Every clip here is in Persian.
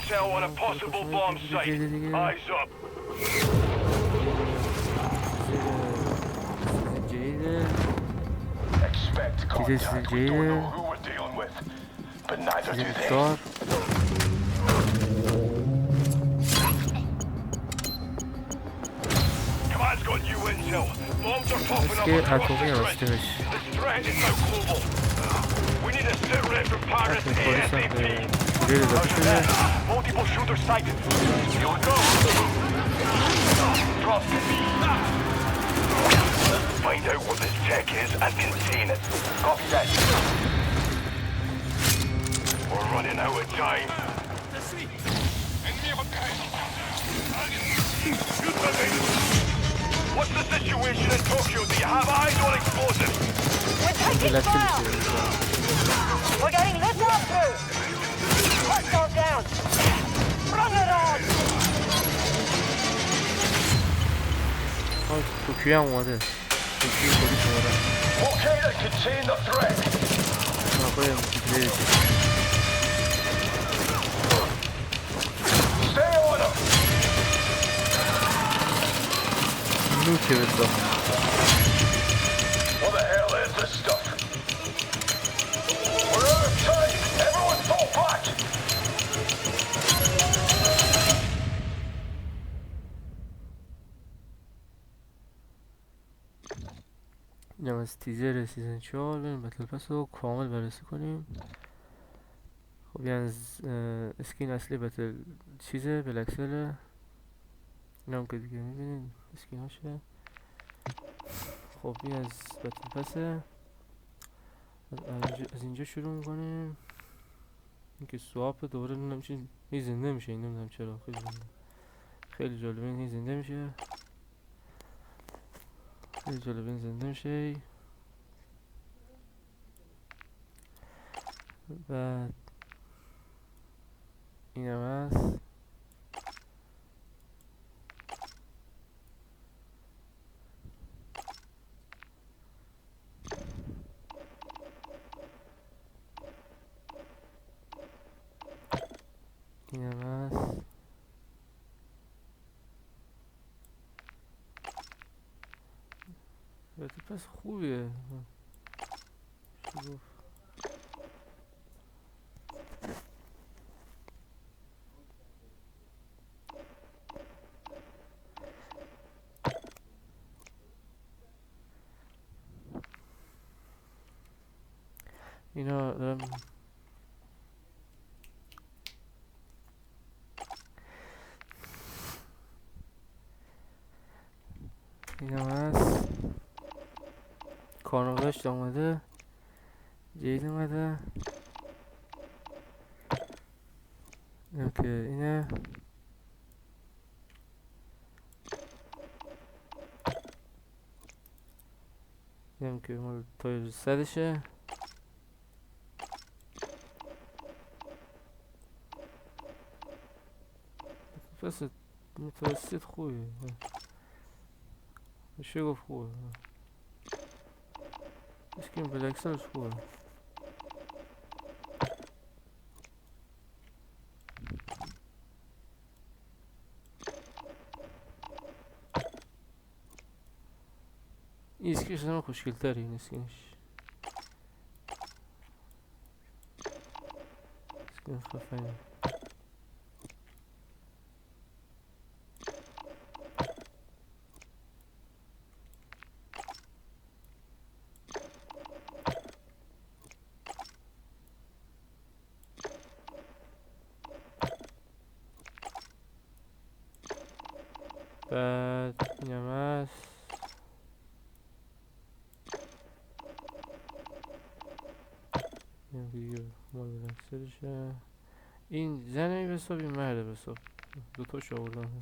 intel on a possible bomb site. Eyes up. Expect contact. We don't know who we're dealing with, but neither do they. Command's got new intel. Bombs are popping up across the grid. This threat is now global. We need a sit rep from Paris ASAP. Multiple shooters sighted. Here we go. Drop. Find out what this tech is and contain it. Copy that. We're running out of time. What's the situation in Tokyo? Do you have eyes on explosives? We're taking fire! We're getting lit up through! Hostile down! Bring it on! تو کیم اومده؟ تو کیم پولیس اومده؟ Locate and contain the threat. Stay on him. نوکه بسا What the hell is this stuff? We're out of time. Everyone fall back. اینم از تیزر سیزن 4. بریم بتل پس رو کامل بررسی کنیم. خب یعنی از اسکین اصلی بتل چیزه بلکسله. اینم که دیگه میبینید اسکین هاشه. خب این از بتل پسه. از اینجا شروع میکنیم. این که سواپ دوباره نمیشه هی زنده میشه. این نمیدونم چرا خیلی جالبه. این هی زنده میشه. خیلی جالبه این زنده میشه. بعد این هم هست. این هم هست. پس خوبیه. اینا دارم اینا هست. کارنوشت اومده. جید اومده. اینم که اینه. اینم که مال تایر صدشه. پس متوسط خوبه. میشه گفت خوبه. اسکین بلکسلش خوبه. این اسکینش هم خوشگل تری. این اسکینش اسکین خفنی. بعد اینم هست. این دیگه مال بلکسلشه. این زنی بساب این مرده بساب. دوتاش آوردن.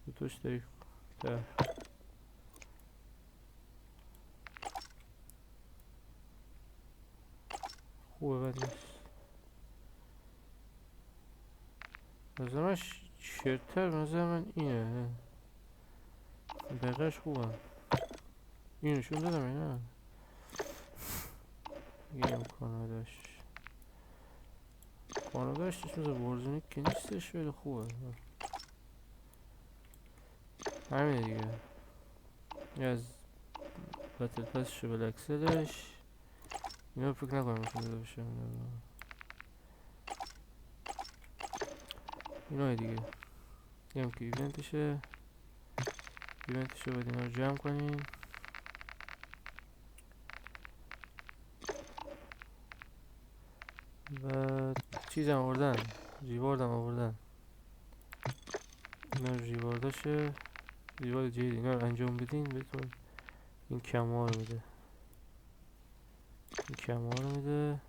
دوتاش داری در خوبه. بد نیست. نظرمش شرطر نظر من اینه. بقیش خوبه. اینشون دادم اینه. یه امکانه داشت. خانوادهش چیز ورزونی که نیستش ولی خوبه. همینه دیگه. یه از بتل پسش و بلکسلش اینا رو فکر نکنم میتونه داده باشه. اینا دیگه یه هم که ایونتشه رو باید اینا رو جمع کنیم. و چیز هم آوردن، ریوارد هم آوردن. اینا ریوارداشه، ریوارد جدید. اینا رو انجام بدین بهتون این کما رو میده. این کما رو میده.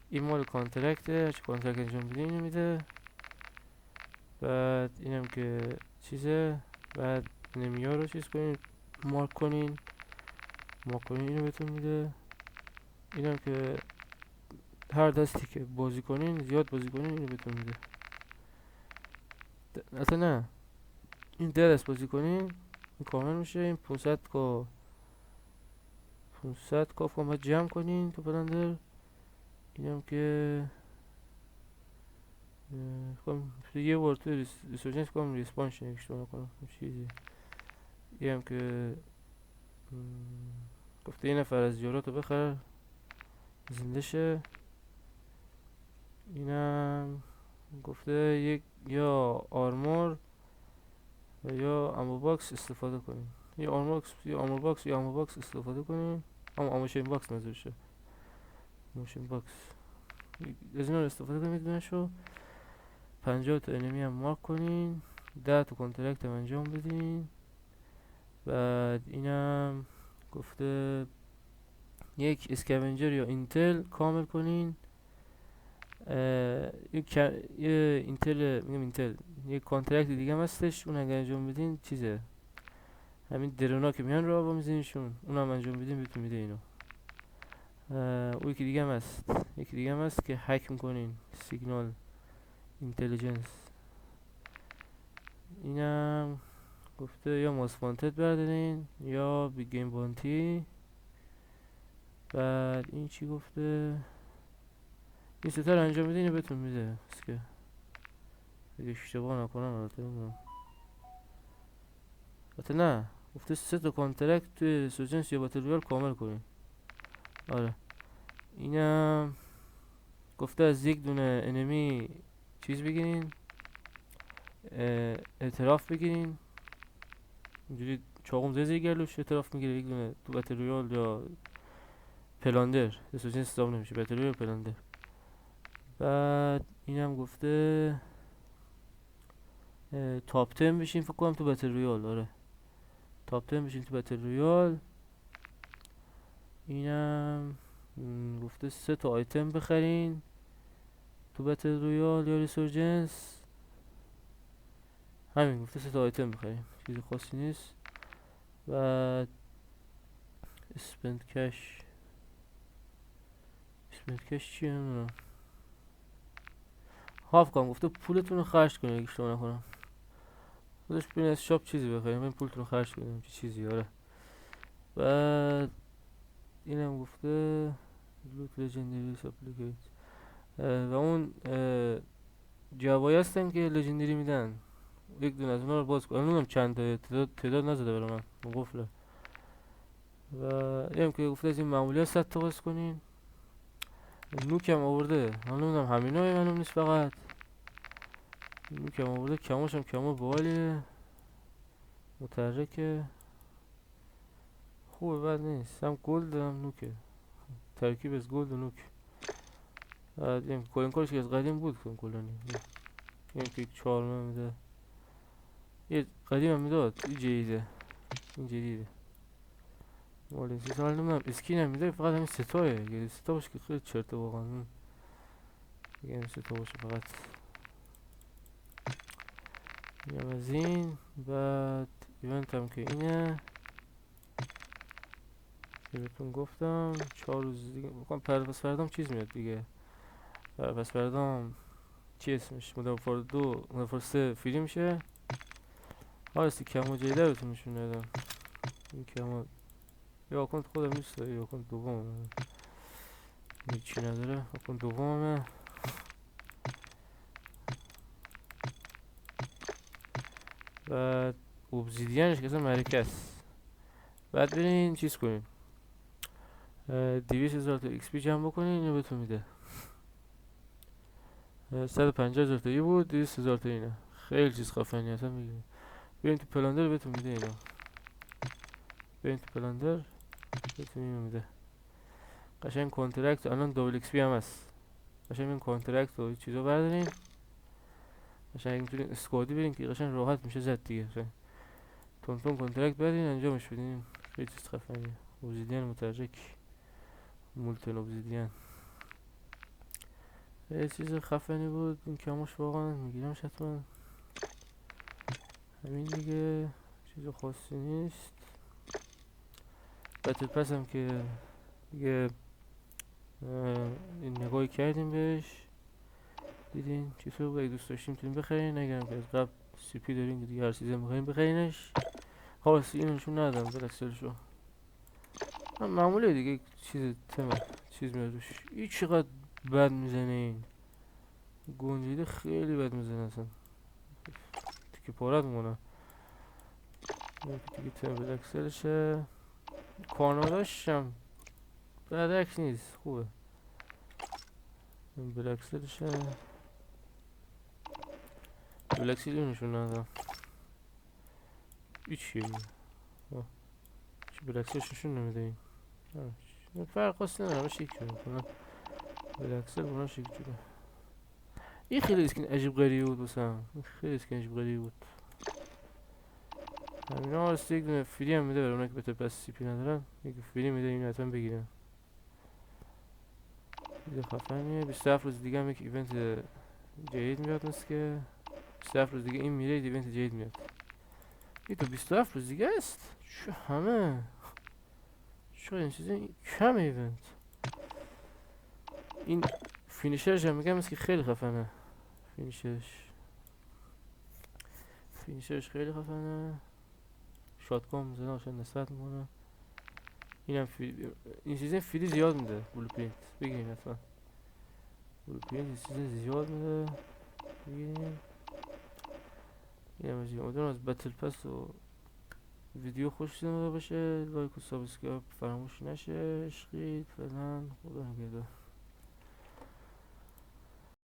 این مال کانترکته، چه کانترکت انجام بدین اینو میده. بعد اینم که چیزه، بعد نمیا رو چیز کنین، مارک کنین اینو بهتون میده. اینم که هر دستی که بازی کنین، زیاد بازی کنین، اینو بهتون میده. اصلا نه، این 10 دست بازی کنین این کامل میشه. این 500 کاف هم باید جمع کنین تو بلندر. اینم که یه بار تو ریسورجنس کنم ریسپان شنه اشتباه نکنم چیزی. یه هم که گفته یه نفر از یاراتو بخر زنده شه. اینم گفته یک یا آرمور و یا امو باکس استفاده کنیم. یا آرمور باکس استفاده کنیم. آموشن باکس منظور شه. آموشن باکس از اینا رو استفاده کنیم. میدونشو 50 تا انمی هم مارک کنین. 10 تا کنترکت هم انجام بدین. بعد اینم گفته یک اسکاونجر یا اینتل کامل کنین. یه اینتل میگم اینتل یه کانترکت دیگه هم هستش، اون اگه انجام بدین چیزه همین درونا که میان رو آبا میزنیشون، اونم انجام بدین بهتون میده اینو. اون یکی دیگه هم هست که هک میکنین، سیگنال اینتلیجنس. اینم گفته یا ماسفانتد بردارین یا بیگ گیم بانتی. بعد این چی گفته؟ این ستا رو انجام بدین بهتون میده. بس که اگه اشتباه نکنم البته نه، گفته 3 تا کانترکت توی ریسورجنس یا باتل رویال کامل کنین. آره اینم گفته از یک دونه انمی چیز بگیرین، اعتراف بگیرین. اینجوری چاقوم زیر گلوش اعتراف میگیره یک دونه تو باتل رویال یا پلاندر. ریسورجنس حساب نمیشه، باتل رویال پلاندر. بعد اینم گفته تاپ 10 بشین فکر کنم تو باتل رویال. آره تاپ 10 بشین تو باتل رویال. اینم گفته 3 تا آیتم بخرین تو باتل رویال یا ریسورجنس. همین گفته 3 تا آیتم بخرین، چیز خاصی نیست. بعد اسپند کش چیه نمیدونم. هاف کام گفته پولتون رو خرج کنین اگه اشتباه نکنم. خودش برین از شاپ چیزی بخرین، برین پولتون رو خرج کنین چه چیزی. آره بعد اینم گفته لوت لژندری ساپلیکیت و اون جوایی هستن که لژندری میدن، یک دونه از اونا رو باز کن. نمیدونم چند تا تعداد نزده برای من قفله. و اینم که گفته از این معمولی ها 100 تا باز کنین. نوک هم آورده، من نمیدونم همینای منم نیست، فقط نوک هم آورده. کماش هم کما بالیه، متحرکه، خوبه، بد نیست. هم گلد هم نوکه، ترکیب از گلد و نوک. این کلین کارش که از قدیم بود کن کلانی. این که 4 میده، یه قدیم هم میداد، این جدیده، این جدیده مال این 3 سال. نمیدونم اسکین هم میده، فقط همین 3 تایه. اگه 3 تا باشه که خیلی چرته واقعا. اگه همین 3 تا باشه فقط. اینم از این. بعد ایونت هم که اینه که بهتون گفتم 4 روز دیگه میکنم. پس فردام چیز میاد دیگه. پس فردام چی اسمش مودرن وارفار 2 مودرن وارفار 3 فری میشه. هاستی کمو جدیده بهتون نشون دادم. این کمو یا اکانت خودم نیست، یا اکانت دومه هیچی نداره. اکانت دومه. بعد اوبزیدیانش که اصلا معرکه است. بعد برین چیز کنین 200,000 تا ایکس پی جمع بکنین، اینو بهتون میده. 150,000 تا بود، 200,000 تا اینه. خیلی چیز خفنی اصلا میگیرین. برین تو پلاندر بهتون میده اینا. برین تو پلاندر بهتون اینو میده. قشنگ کانترکت الان دابل ایکس پی هم هست. قشنگ این کانترکت و چیزا بردارین. قشنگ میتونین اسکوادی برین که قشنگ راحت میشه زد دیگه. تون کانترکت بدین انجامش بدین. خیلی چیز خفنیه. اوبزیدیان متحرک، مولتن اوبزیدیان. یه چیز خفنی بود این کماش، واقعا میگیرمش حتما. همین دیگه، چیز خاصی نیست. بتل پس هم که دیگه این نگاهی کردیم بهش، دیدین چطور باید دوست داشتیم میتونیم بخرین. اگرم که از قبل سی پی دارین که دیگه هر سیزن بخرین بخرینش. خاصی اینشون ندارم بلکسلشو معموله دیگه. چیز تمه چیز میاد روش. این چقدر بد میزنه این گنجیده، خیلی بد میزنه اصلا. تیکه پارت مونه دیگه. تمه بلکسلشه. کاناداش هم بدک نیست، خوبه. بلکسلشه. بلکسل اینشون ندارم. ایچیه چی بلکسلشون نمیده این. فرق خاصی نداره، همه شیک شده کنن. بلکسل بنا شیک شده. این خیلی اسکین عجیب غریبی بود بسم. خیلی اسکین عجیب غریبی بود. همینا هست یک دونه فری هم میده برای اونایی که بهتر پس سی پی ندارن. یکی فری میده، اینو حتما بگیرن. چیز خفنیه. 27 روز دیگه هم یک ایونت جدید میاد مثل که 27 روز دیگه این میره، ایونت جدید میاد. این تو 27 روز دیگه است؟ چه همه؟ چه این چیزه کم ایونت؟ این فینیشرش هم میگم مثل که خیلی خفنه. فینیشرش خیلی خفنه. شاتگان میزنه عشان نسبت میکنه. اینم این سیزن فری زیاد میده. بلو پرینت بگیرین حتما. بلو پرینت این سیزن زیاد میده، بگیرین. اینم از این امیدوارم از بتل پس و ویدیو خوش اومده باشه. لایک و سابسکرایب فراموش نشه. عشقید. فعلا خدا نگهدار.